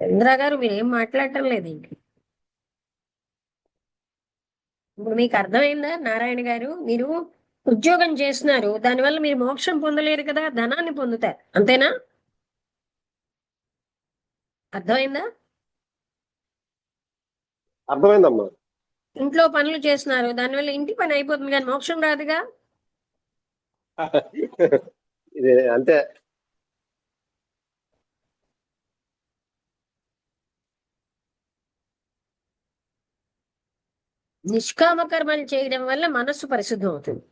చంద్ర గారు మీరు ఏం మాట్లాడటం లేదు ఇంక. ఇప్పుడు మీకు అర్థమైందా నారాయణ గారు? మీరు ఉద్యోగం చేస్తున్నారు, దానివల్ల మీరు మోక్షం పొందలేరు కదా, ధనాన్ని పొందుతారు, అంతేనా? అర్థమైందా? అర్థమైందమ్మా. ఇంట్లో పనులు చేస్తున్నారు, దానివల్ల ఇంటి పని అయిపోతుంది కానీ మోక్షం రాదుగా. ఇది అంతే. నిష్కామ కర్మలు చేయడం వల్ల మనస్సు పరిశుద్ధం అవుతుంది.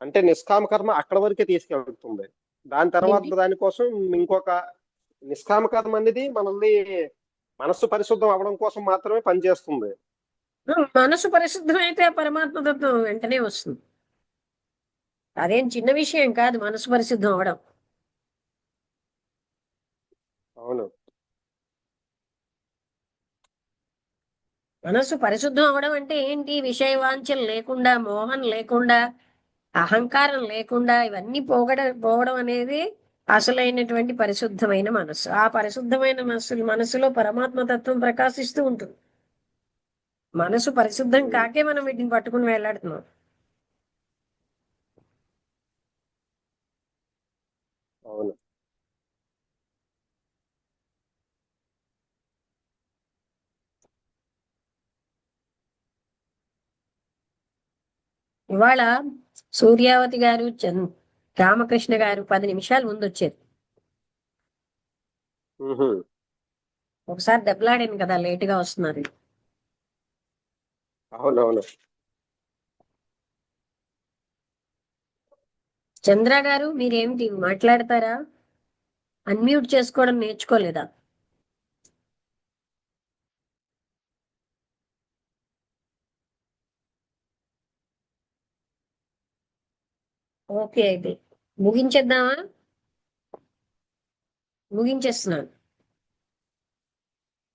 అంటే నిష్కామ కర్మ అక్కడ వరకే తీసుకెళ్తుంది. దాని ఏంటి? తర్వాత దానికోసం ఇంకొక నిష్కామ కర్మ అనేది మనల్ని మనస్సు పరిశుద్ధం అవ్వడం కోసం మాత్రమే పనిచేస్తుంది. మనసు పరిశుద్ధం అయితే ఆ పరమాత్మ తత్వం వెంటనే వస్తుంది. అదేం చిన్న విషయం కాదు మనసు పరిశుద్ధం అవడం. అవును. మనసు పరిశుద్ధం అవడం అంటే ఏంటి? విషయ వాంఛలు లేకుండా, మోహం లేకుండా, అహంకారం లేకుండా, ఇవన్నీ పోవడం అనేది అసలైనటువంటి పరిశుద్ధమైన మనసు. ఆ పరిశుద్ధమైన మనసులో పరమాత్మ తత్వం ప్రకాశిస్తూ ఉంటుంది. మనసు పరిశుద్ధం ఉమ్, కాకే మనం వీటిని పట్టుకుని వేలాడుతున్నాం. అవును. ఇవాళ సూర్యావతి గారు, రామకృష్ణ గారు 10 నిమిషాలు ముందు వచ్చారు. ఉహు. ఒకసారి దెబ్బలాడాను కదా, లేటుగా వస్తున్నారు. అవునవును. చంద్ర గారు మీరేమిటి మాట్లాడతారా? అన్మ్యూట్ చేసుకోవడం నేర్చుకోలేదా? ఓకే, అయితే ముగించేద్దామా? ముగించేస్తున్నాను.